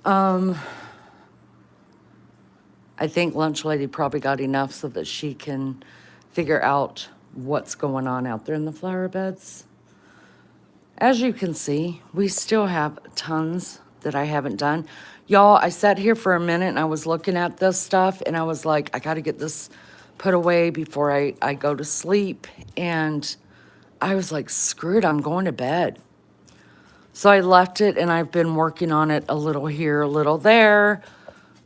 Um, I think Lunch Lady probably got enough so that she can figure out what's going on out there in the flower beds. As you can see, we still have tons that I haven't done. Y'all, I sat here for a minute and I was looking at this stuff and I was like, I got to get this put away before I go to sleep. And I was like, screw it, I'm going to bed. So I left it and I've been working on it a little here, a little there.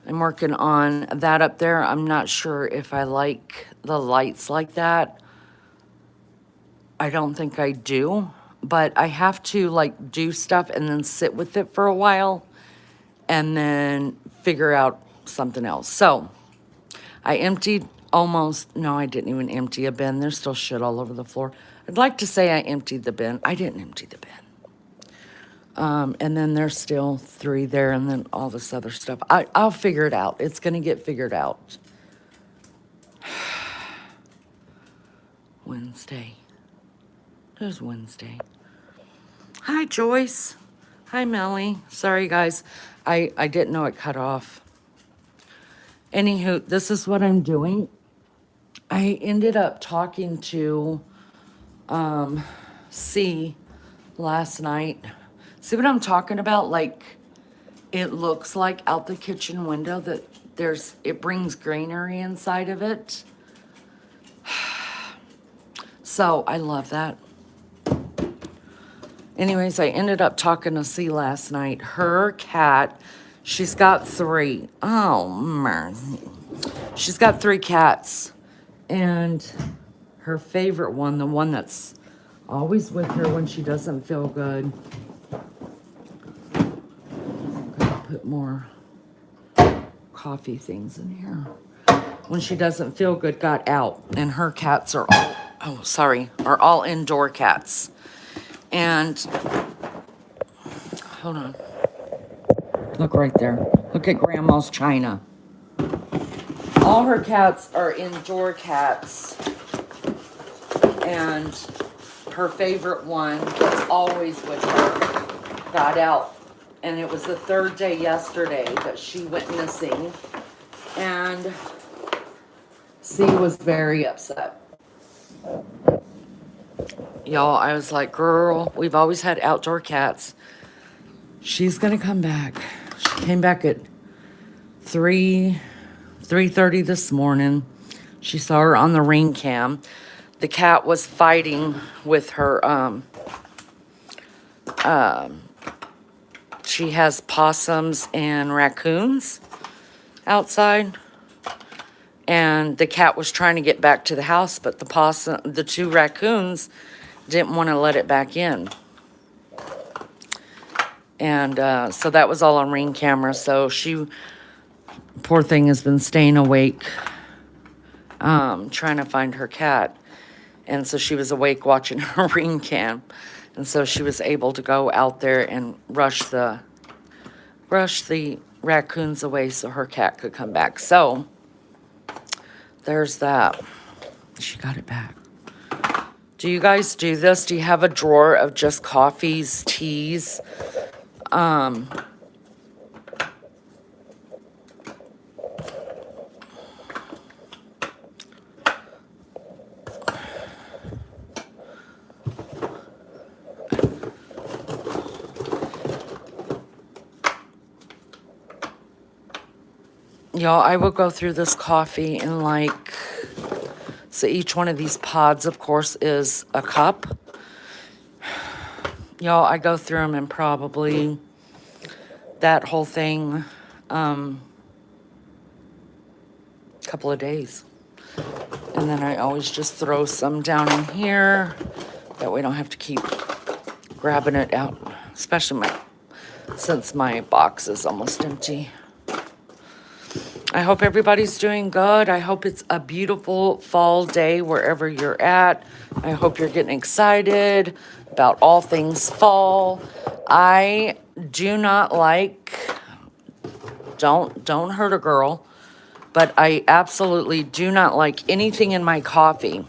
I'm working on that up there. I'm not sure if I like the lights like that. I don't think I do, but I have to like do stuff and then sit with it for a while and then figure out something else. So I emptied almost, no, I didn't even empty a bin. There's still shit all over the floor. I'd like to say I emptied the bin. I didn't empty the bin. And then there's still 3 there and then all this other stuff. I'll figure it out. It's going to get figured out. Wednesday. There's Wednesday. Hi, Joyce. Hi, Melly. Sorry, guys. I didn't know it cut off. Anywho, this is what I'm doing. I ended up talking to C last night. See what I'm talking about? Like, it looks like out the kitchen window that it brings greenery inside of it. So I love that. Anyways, I ended up talking to C last night. Her cat, she's got 3. Oh, mercy. She's got 3 cats. And her favorite one, the one that's always with her when she doesn't feel good. Gotta put more coffee things in here. When she doesn't feel good, got out. And her cats are are all indoor cats. And, hold on. Look right there. Look at Grandma's china. All her cats are indoor cats. And her favorite one that's always with her got out. And it was the 3rd day yesterday that she went missing. And C was very upset. Y'all, I was like, girl, we've always had outdoor cats. She's gonna come back. She came back at 3:30 this morning. She saw her on the ring cam. The cat was fighting with her, she has possums and raccoons outside. And the cat was trying to get back to the house, but the 2 raccoons didn't want to let it back in. And so that was all on ring camera. So she, poor thing, has been staying awake, trying to find her cat. And so she was awake watching her ring cam. And so she was able to go out there and rush the raccoons away so her cat could come back. So there's that. She got it back. Do you guys do this? Do you have a drawer of just coffees, teas? Y'all, I will go through this coffee in like, so each one of these pods, of course, is a cup. Y'all, I go through them in probably that whole thing, couple of days. And then I always just throw some down in here. That way I don't have to keep grabbing it out, especially since my box is almost empty. I hope everybody's doing good. I hope it's a beautiful fall day wherever you're at. I hope you're getting excited about all things fall. I do not like, don't hurt a girl, but I absolutely do not like anything in my coffee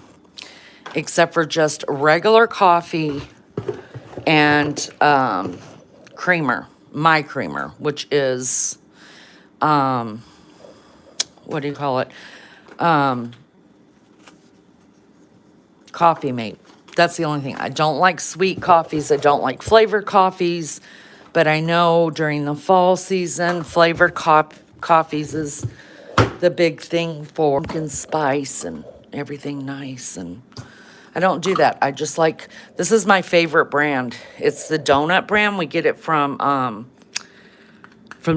except for just regular coffee and creamer. my creamer, which is, what do you call it? Coffee Mate. That's the only thing. I don't like sweet coffees. I don't like flavored coffees. But I know during the fall season, flavored coffees is the big thing for pumpkin spice and everything nice. And I don't do that. I just like, this is my favorite brand. It's the donut brand. We get it from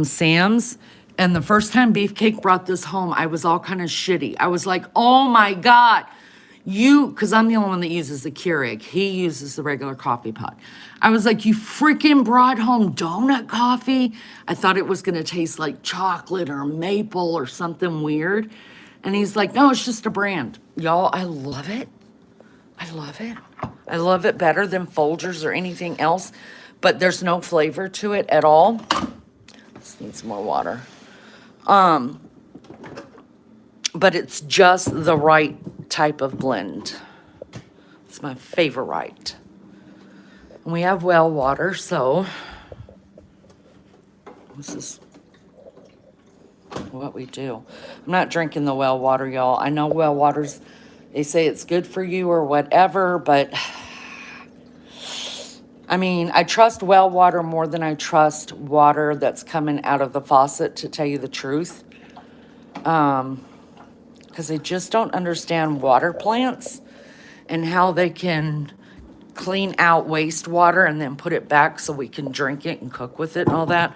Sam's. And the first time Beefcake brought this home, I was all kind of shitty. I was like, oh my God, because I'm the only one that uses the Keurig. He uses the regular coffee pot. I was like, you freaking brought home donut coffee? I thought it was going to taste like chocolate or maple or something weird. And he's like, no, it's just a brand. Y'all, I love it. I love it. I love it better than Folgers or anything else, but there's no flavor to it at all. Just need some more water. But it's just the right type of blend. It's my favorite. And we have well water, so this is what we do. I'm not drinking the well water, y'all. I know well water's, they say it's good for you or whatever, but I mean, I trust well water more than I trust water that's coming out of the faucet, to tell you the truth. Because they just don't understand water plants and how they can clean out wastewater and then put it back so we can drink it and cook with it and all that.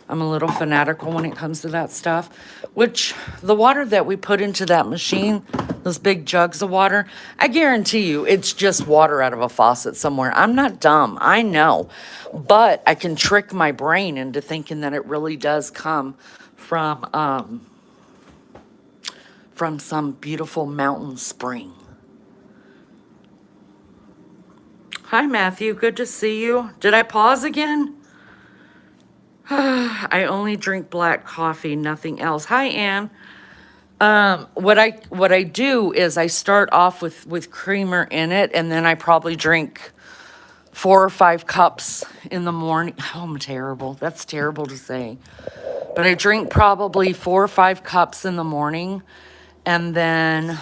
I'm a little fanatical when it comes to that stuff, which the water that we put into that machine, those big jugs of water, I guarantee you it's just water out of a faucet somewhere. I'm not dumb, I know, but I can trick my brain into thinking that it really does come from some beautiful mountain spring. Hi, Matthew. Good to see you. Did I pause again? I only drink black coffee, nothing else. Hi, Ann. What I do is I start off with creamer in it, and then I probably drink 4 or 5 cups in the morning. Oh, I'm terrible. That's terrible to say. But I drink probably 4 or 5 cups in the morning, and then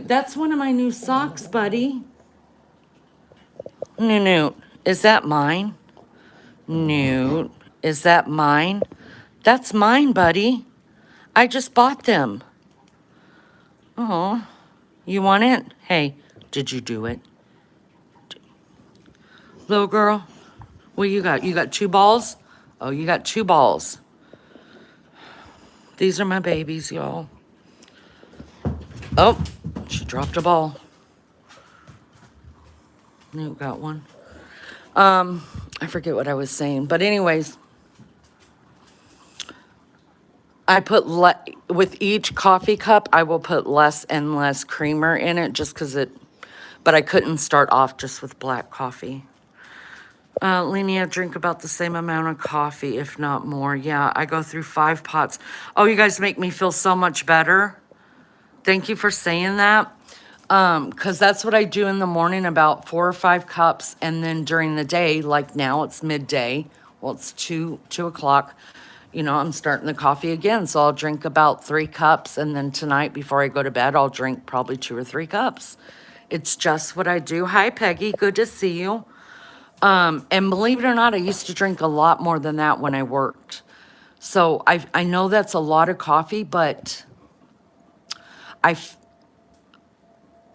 that's one of my new socks, buddy. Newt, is that mine? Newt, is that mine? That's mine, buddy. I just bought them. Oh, you want it? Hey, did you do it? Little girl, what you got? You got 2 balls? Oh, you got 2 balls. These are my babies, y'all. Oh, she dropped a ball. Newt got one. I forget what I was saying, but anyways, I put with each coffee cup, I will put less and less creamer in it just because but I couldn't start off just with black coffee. Linnea, drink about the same amount of coffee, if not more. Yeah, I go through 5 pots. Oh, you guys make me feel so much better. Thank you for saying that. Because that's what I do in the morning, about 4 or 5 cups. And then during the day, like now it's midday. Well, it's 2 o'clock. You know, I'm starting the coffee again. So I'll drink about 3 cups. And then tonight, before I go to bed, I'll drink probably 2 or 3 cups. It's just what I do. Hi, Peggy. Good to see you. And believe it or not, I used to drink a lot more than that when I worked. So I know that's a lot of coffee, but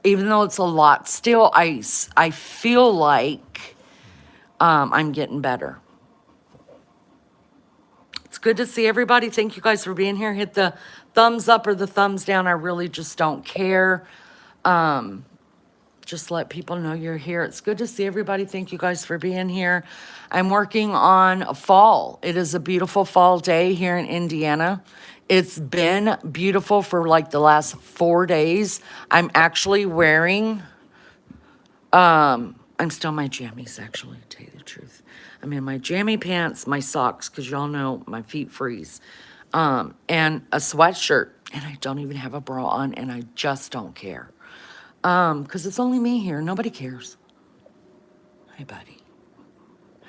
even though it's a lot, still I feel like I'm getting better. It's good to see everybody. Thank you guys for being here. Hit the thumbs up or the thumbs down. I really just don't care. Just let people know you're here. It's good to see everybody. Thank you guys for being here. I'm working on a fall. It is a beautiful fall day here in Indiana. It's been beautiful for like the last 4 days. I'm actually wearing, I'm still in my jammies actually, to tell you the truth. I'm in my jammy pants, my socks, because y'all know my feet freeze, and a sweatshirt. And I don't even have a bra on, and I just don't care. Because it's only me here. Nobody cares. Hi, buddy.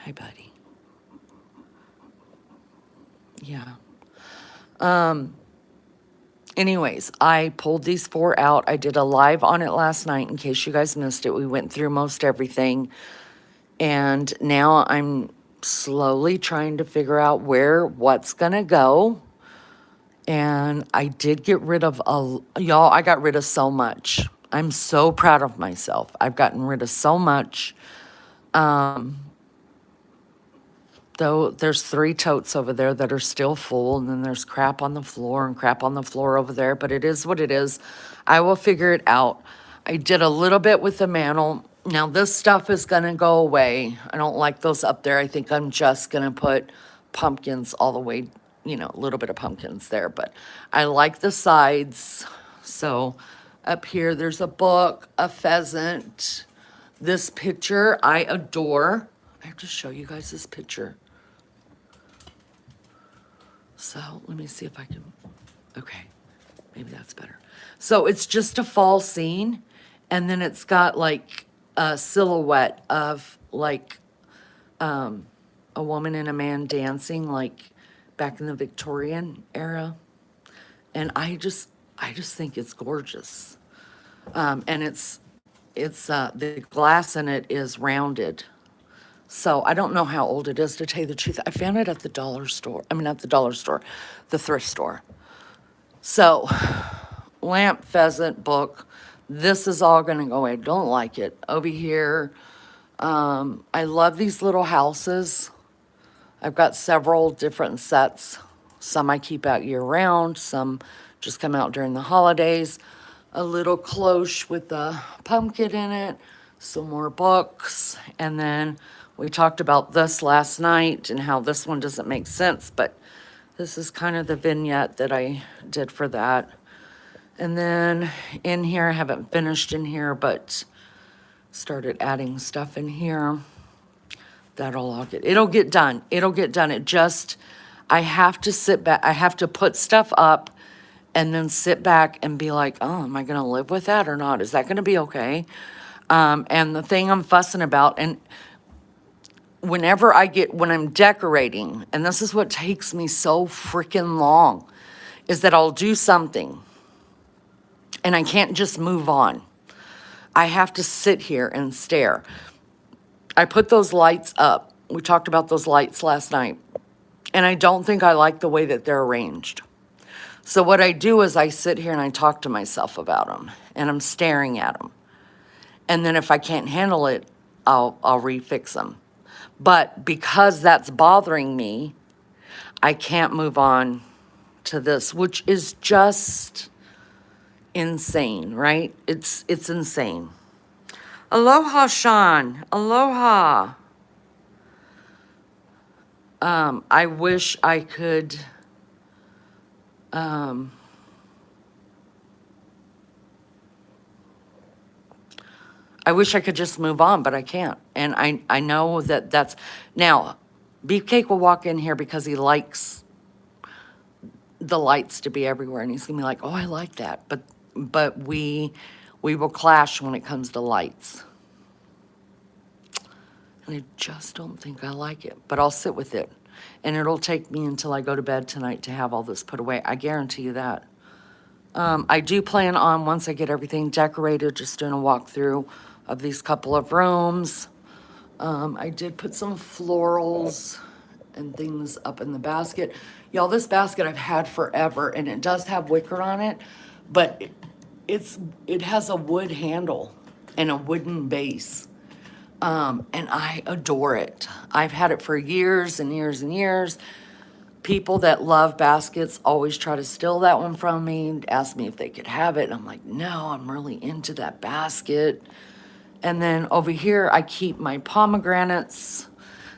Hi, buddy. Yeah. Anyways, I pulled these 4 out. I did a live on it last night in case you guys missed it. We went through most everything. And now I'm slowly trying to figure out what's going to go. And I did get rid of y'all, I got rid of so much. I'm so proud of myself. I've gotten rid of so much. Though there's 3 totes over there that are still full, and then there's crap on the floor and crap on the floor over there, but it is what it is. I will figure it out. I did a little bit with the mantle. Now this stuff is gonna go away. I don't like those up there. I think I'm just gonna put pumpkins all the way, a little bit of pumpkins there, but I like the sides. So up here, there's a book, a pheasant. This picture I adore. I have to show you guys this picture. So let me see if I can, okay, maybe that's better. So it's just a fall scene, and then it's got like a silhouette of like a woman and a man dancing like back in the Victorian era. And I just think it's gorgeous. And it's the glass in it is rounded. So I don't know how old it is, to tell you the truth. I found it at the dollar store. I mean, not the dollar store, the thrift store. So, lamp, pheasant, book. This is all going to go away. I don't like it. Over here, I love these little houses. I've got several different sets. Some I keep out year round. Some just come out during the holidays. A little cloche with a pumpkin in it. Some more books. And then we talked about this last night and how this one doesn't make sense, but this is kind of the vignette that I did for that. And then in here, I haven't finished in here, but started adding stuff in here. It'll get done. It'll get done. I have to sit back. I have to put stuff up and then sit back and be like, oh, am I going to live with that or not? Is that going to be okay? And the thing I'm fussing about, and when I'm decorating, and this is what takes me so freaking long, is that I'll do something and I can't just move on. I have to sit here and stare. I put those lights up. We talked about those lights last night, and I don't think I like the way that they're arranged. So what I do is I sit here and I talk to myself about them, and I'm staring at them. And then if I can't handle it, I'll refix them. But because that's bothering me, I can't move on to this, which is just insane, right? It's insane. Aloha, Sean. Aloha. I wish I could, I wish I could just move on, but I can't. And I know that's, now, Beefcake will walk in here because he likes the lights to be everywhere, and he's gonna be like, oh, I like that. But we will clash when it comes to lights. And I just don't think I like it, but I'll sit with it. And it'll take me until I go to bed tonight to have all this put away. I guarantee you that. I do plan on, once I get everything decorated, just doing a walkthrough of these couple of rooms. I did put some florals and things up in the basket. Y'all, this basket I've had forever, and it does have wicker on it, but it has a wood handle and a wooden base. And I adore it. I've had it for years and years and years. People that love baskets always try to steal that one from me, ask me if they could have it. And I'm like, no, I'm really into that basket. And then over here, I keep my pomegranates.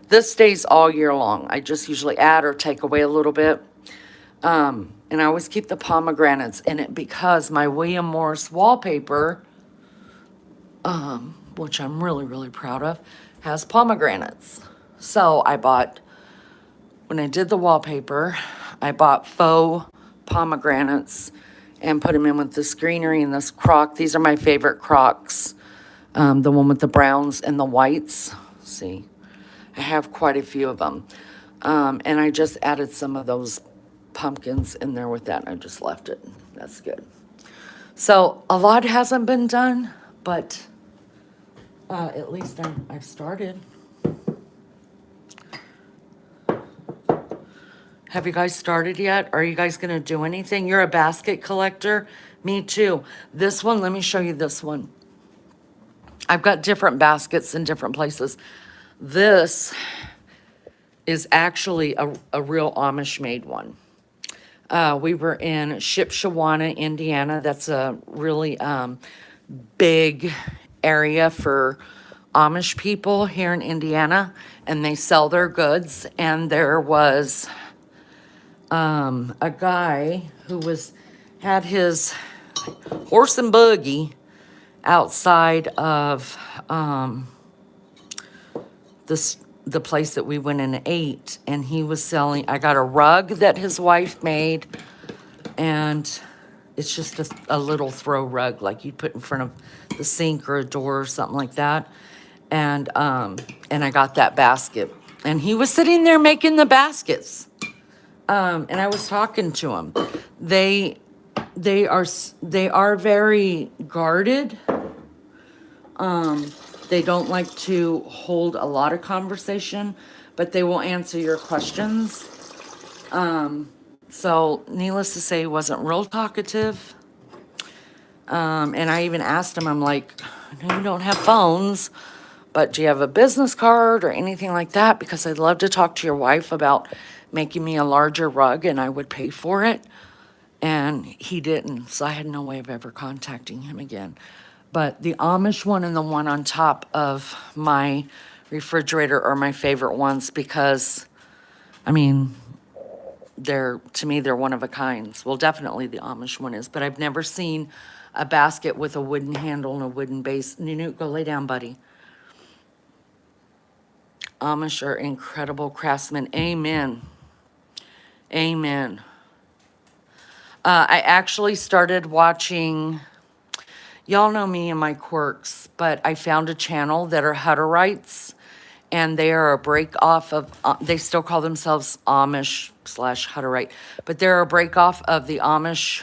This stays all year long. I just usually add or take away a little bit. And I always keep the pomegranates in it because my William Morris wallpaper, which I'm really, really proud of, has pomegranates. So when I did the wallpaper, I bought faux pomegranates and put them in with this greenery and this crock. These are my favorite crocks. The one with the browns and the whites. See, I have quite a few of them. And I just added some of those pumpkins in there with that, and I just left it. That's good. So a lot hasn't been done, but at least I've started. Have you guys started yet? Are you guys gonna do anything? You're a basket collector? Me too. This one, let me show you this one. I've got different baskets in different places. This is actually a real Amish made one. We were in Shipshewana, Indiana. That's a really big area for Amish people here in Indiana, and they sell their goods. And there was a guy who had his horse and buggy outside of the place that we went and ate, and he was selling. I got a rug that his wife made, and it's just a little throw rug like you'd put in front of the sink or a door or something like that. And I got that basket, and he was sitting there making the baskets. And I was talking to him. They are very guarded. They don't like to hold a lot of conversation, but they will answer your questions. So needless to say, he wasn't real talkative. And I even asked him, I'm like, I know you don't have phones, but do you have a business card or anything like that? Because I'd love to talk to your wife about making me a larger rug, and I would pay for it. And he didn't, so I had no way of ever contacting him again. But the Amish one and the one on top of my refrigerator are my favorite ones because, I mean, to me, they're one of a kind. Well, definitely the Amish one is, but I've never seen a basket with a wooden handle and a wooden base. Nunu, go lay down, buddy. Amish are incredible craftsmen. Amen. Amen. I actually started watching, y'all know me and my quirks, but I found a channel that are Hutterites, and they are a break off of, they still call themselves Amish / Hutterite, but they're a break off of the Amish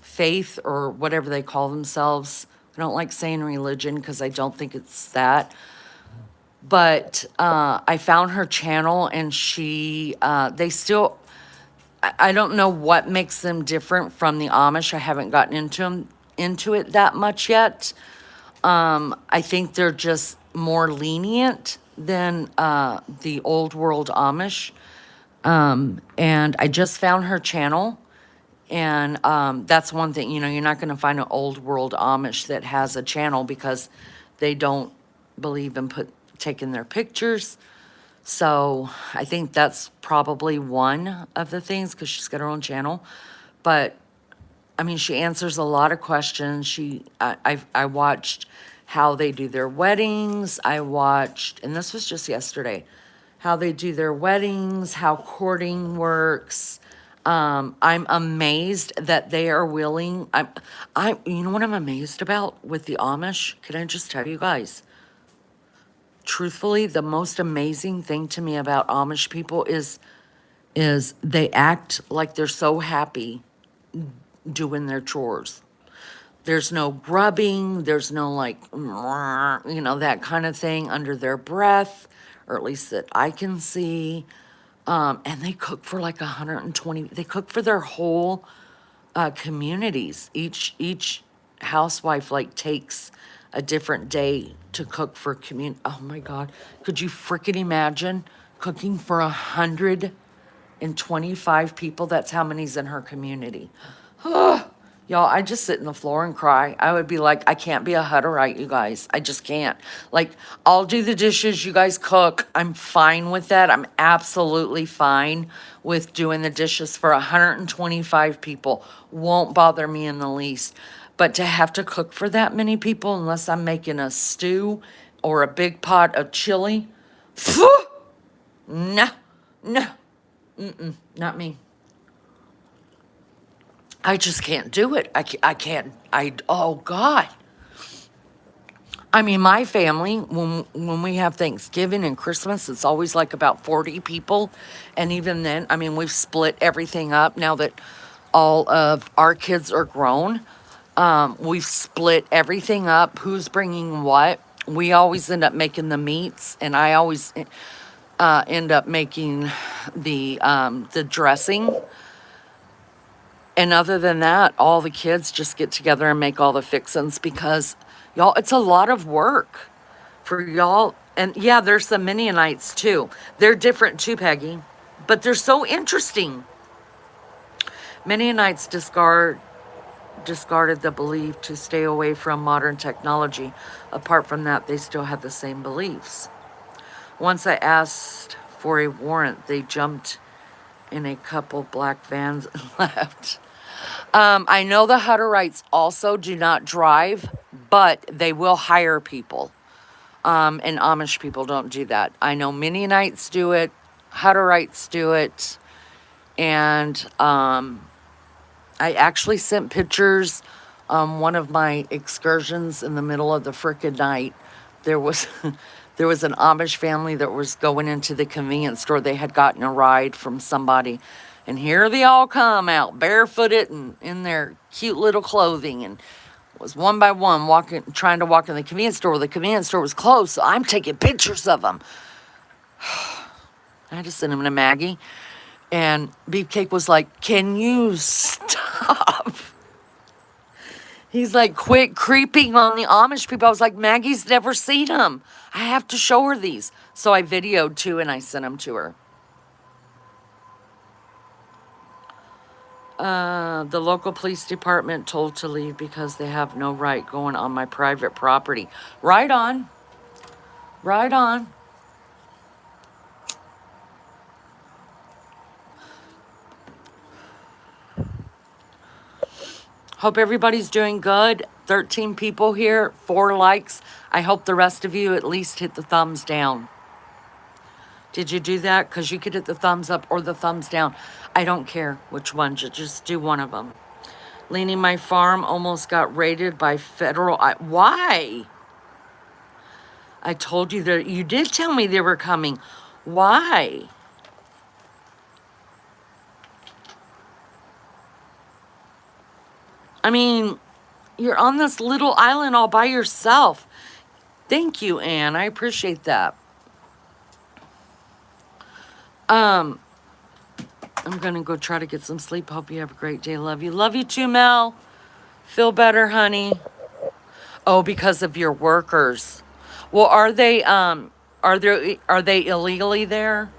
faith or whatever they call themselves. I don't like saying religion because I don't think it's that. But I found her channel, and they still, I don't know what makes them different from the Amish. I haven't gotten into it that much yet. I think they're just more lenient than the old world Amish. And I just found her channel, and that's one thing, you're not going to find an old world Amish that has a channel because they don't believe in taking their pictures. So I think that's probably one of the things, because she's got her own channel. But I mean, she answers a lot of questions. I watched how they do their weddings. I watched, and this was just yesterday, how they do their weddings, how courting works. I'm amazed that they are willing. You know what I'm amazed about with the Amish? Can I just tell you guys? Truthfully, the most amazing thing to me about Amish people is they act like they're so happy doing their chores. There's no grubbing, there's no that kind of thing under their breath, or at least that I can see. And they cook for like 120, they cook for their whole communities. Each housewife takes a different day to cook for oh my God, could you freaking imagine cooking for 125 people? That's how many's in her community. Y'all, I just sit in the floor and cry. I would be like, I can't be a Hutterite, you guys. I just can't. I'll do the dishes, you guys cook. I'm fine with that. I'm absolutely fine with doing the dishes for 125 people. Won't bother me in the least. But to have to cook for that many people, unless I'm making a stew or a big pot of chili, no, not me. I just can't do it. I can't, oh God. I mean, my family, when we have Thanksgiving and Christmas, it's always like about 40 people. And even then, I mean, we've split everything up now that all of our kids are grown. We've split everything up. Who's bringing what? We always end up making the meats, and I always end up making the dressing. And other than that, all the kids just get together and make all the fixins because y'all, it's a lot of work for y'all. And yeah, there's the Mennonites too. They're different too, Peggy, but they're so interesting. Mennonites discarded the belief to stay away from modern technology. Apart from that, they still have the same beliefs. Once I asked for a warrant, they jumped in a couple black vans and left. I know the Hutterites also do not drive, but they will hire people. And Amish people don't do that. I know Mennonites do it, Hutterites do it, and I actually sent pictures. One of my excursions in the middle of the frickin' night, there was there was an Amish family that was going into the convenience store. They had gotten a ride from somebody, and here they all come out barefooted and in their cute little clothing, and was one by one walking, trying to walk in the convenience store. The convenience store was closed, so I'm taking pictures of them. I just sent them to Maggie. And Beefcake was like, "Can you stop?" He's like, "Quit creeping on the Amish people." I was like, "Maggie's never seen them. I have to show her these." So I videoed two and I sent them to her. The local police department told to leave because they have no right going on my private property. Right on. Right on. Hope everybody's doing good. 13 people here, 4 likes. I hope the rest of you at least hit the thumbs down. Did you do that? Because you could hit the thumbs up or the thumbs down. I don't care which one. Just do one of them. Leaning, my farm almost got raided by federal. Why? I told you that. You did tell me they were coming. Why? I mean, you're on this little island all by yourself. Thank you, Anne. I appreciate that. I'm gonna go try to get some sleep. Hope you have a great day. Love you. Love you too, Mel. Feel better, honey. Oh, because of your workers. Well, are they illegally there?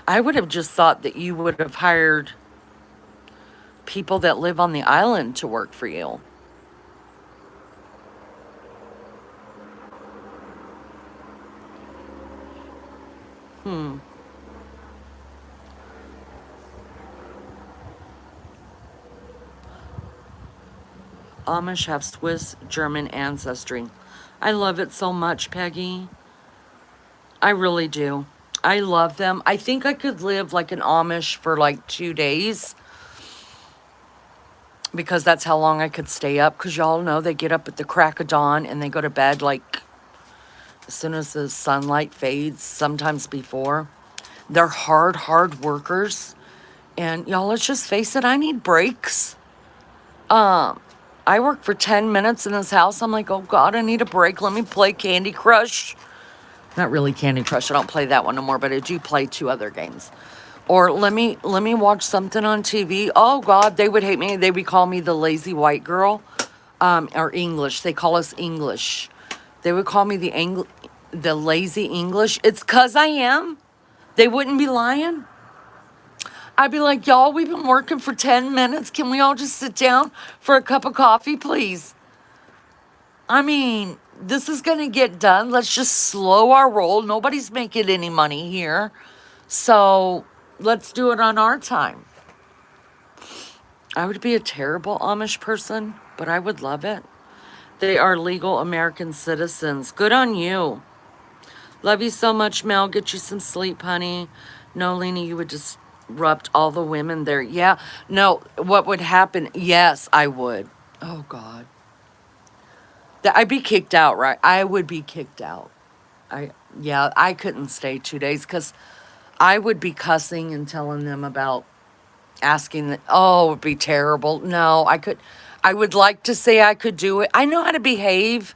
I would have just thought that you would have hired people that live on the island to work for you. Amish have Swiss German ancestry. I love it so much, Peggy. I really do. I love them. I think I could live like an Amish for like 2 days because that's how long I could stay up. Because y'all know they get up at the crack of dawn and they go to bed like as soon as the sunlight fades, sometimes before. They're hard workers. And y'all, let's just face it, I need breaks. I work for 10 minutes in this house. I'm like, oh God, I need a break. Let me play Candy Crush. Not really Candy Crush. I don't play that one no more, but I do play 2 other games. Or let me watch something on TV. Oh God, they would hate me. They would call me the lazy white girl, or English. They call us English. They would call me the lazy English. It's 'cause I am. They wouldn't be lying. I'd be like, y'all, we've been working for 10 minutes. Can we all just sit down for a cup of coffee, please? I mean, this is going to get done. Let's just slow our roll. Nobody's making any money here. So let's do it on our time. I would be a terrible Amish person, but I would love it. They are legal American citizens. Good on you. Love you so much, Mel. Get you some sleep, honey. No, Lena, you would disrupt all the women there. Yeah. No, what would happen? Yes, I would. Oh, God. I'd be kicked out, right? I would be kicked out. Yeah, I couldn't stay 2 days because I would be cussing and telling them about asking that, oh, it would be terrible. No, I would like to say I could do it. I know how to behave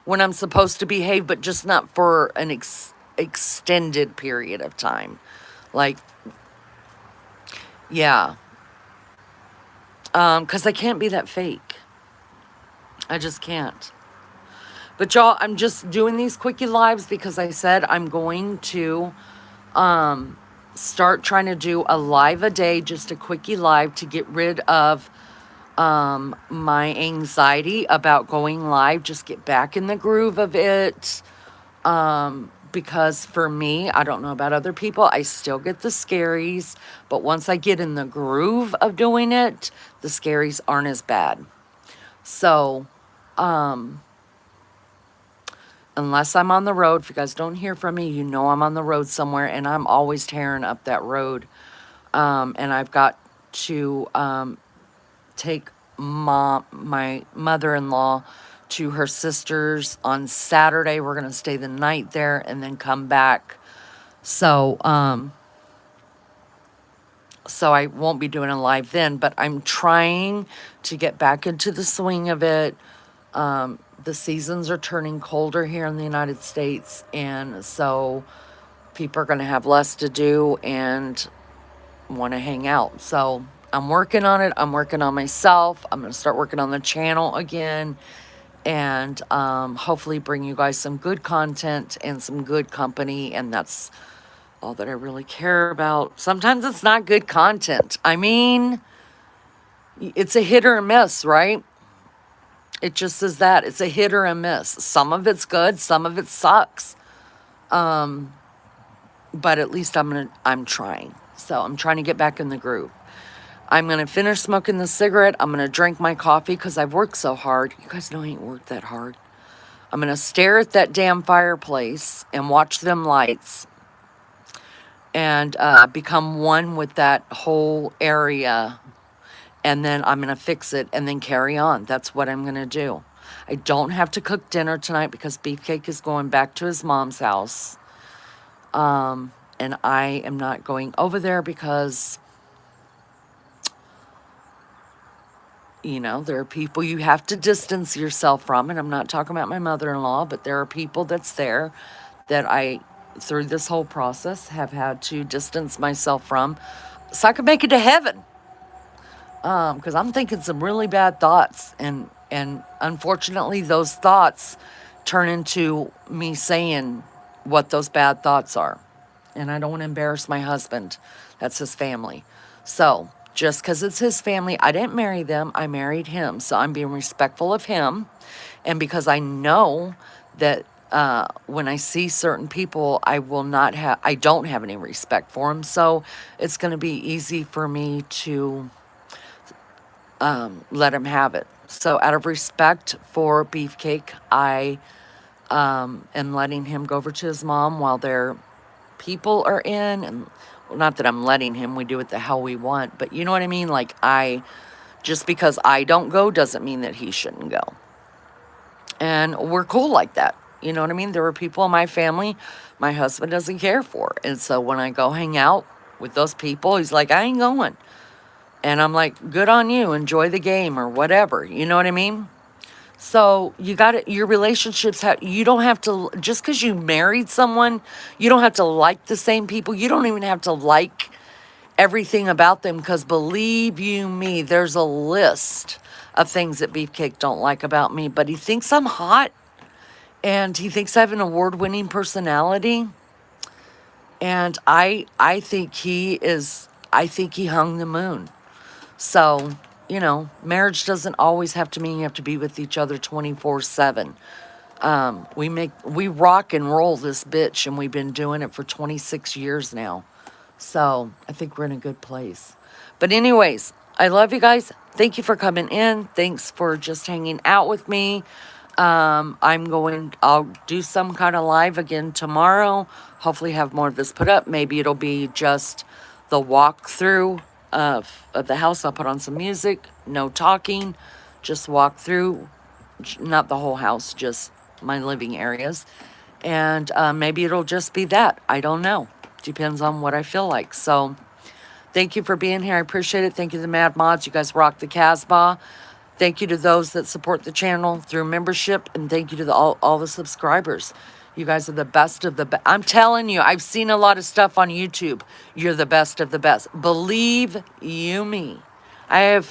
when I'm supposed to behave, but just not for an extended period of time. Like, yeah, because I can't be that fake. I just can't. But y'all, I'm just doing these quickie lives because I said I'm going to start trying to do a live a day, just a quickie live to get rid of my anxiety about going live, just get back in the groove of it. Because for me, I don't know about other people, I still get the scaries, but once I get in the groove of doing it, the scaries aren't as bad. So, unless I'm on the road, if you guys don't hear from me, you know I'm on the road somewhere, and I'm always tearing up that road. And I've got to take my mother-in-law to her sister's on Saturday. We're gonna stay the night there and then come back. So so I won't be doing a live then, but I'm trying to get back into the swing of it. The seasons are turning colder here in the United States, and so people are going to have less to do and want to hang out. So I'm working on it. I'm working on myself. I'm going to start working on the channel again, and hopefully bring you guys some good content and some good company, and that's all that I really care about. Sometimes it's not good content. I mean, it's a hit or a miss, right? It just is that. It's a hit or a miss. Some of it's good, some of it sucks. But at least I'm trying. So I'm trying to get back in the groove. I'm gonna finish smoking the cigarette. I'm gonna drink my coffee because I've worked so hard. You guys know I ain't worked that hard. I'm gonna stare at that damn fireplace and watch them lights and become one with that whole area. And then I'm going to fix it and then carry on. That's what I'm going to do. I don't have to cook dinner tonight because Beefcake is going back to his mom's house. And I am not going over there because, you know, there are people you have to distance yourself from. And I'm not talking about my mother-in-law, but there are people that's there that I, through this whole process, have had to distance myself from so I could make it to heaven. Because I'm thinking some really bad thoughts, and unfortunately those thoughts turn into me saying what those bad thoughts are. And I don't want to embarrass my husband. That's his family. So just because it's his family, I didn't marry them, I married him. So I'm being respectful of him. And because I know that when I see certain people, I don't have any respect for them. So it's going to be easy for me to let him have it. So out of respect for Beefcake, I am letting him go over to his mom while their people are in. And well, not that I'm letting him, we do what the hell we want, but you know what I mean? Like, just because I don't go doesn't mean that he shouldn't go. And we're cool like that. You know what I mean? There are people in my family my husband doesn't care for. And so when I go hang out with those people, he's like, I ain't going. And I'm like, good on you, enjoy the game or whatever. You know what I mean? So you got it. Your relationships you don't have to, just because you married someone, you don't have to like the same people. You don't even have to like everything about them, because believe you me, there's a list of things that Beefcake don't like about me, but he thinks I'm hot and he thinks I have an award-winning personality. And I think he hung the moon. So, you know, marriage doesn't always have to mean you have to be with each other 24/7. We rock and roll this bitch, and we've been doing it for 26 years now. So I think we're in a good place. But anyways, I love you guys. Thank you for coming in. Thanks for just hanging out with me. I'll do some kind of live again tomorrow. Hopefully have more of this put up. Maybe it'll be just the walkthrough of the house. I'll put on some music, no talking, just walk through, not the whole house, just my living areas. And maybe it'll just be that. I don't know. Depends on what I feel like. So thank you for being here. I appreciate it. Thank you to the Mad Mods. You guys rock the Casbah. Thank you to those that support the channel through membership. And thank you to all the subscribers. You guys are the best of the best. I'm telling you, I've seen a lot of stuff on YouTube. You're the best of the best. Believe you me. I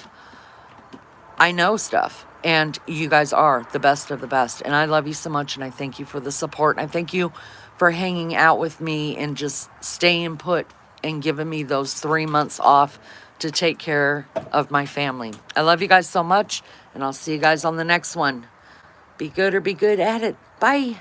know stuff, and you guys are the best of the best. And I love you so much, and I thank you for the support. And I thank you for hanging out with me and just staying put and giving me those 3 months off to take care of my family. I love you guys so much, and I'll see you guys on the next one. Be good or be good at it. Bye.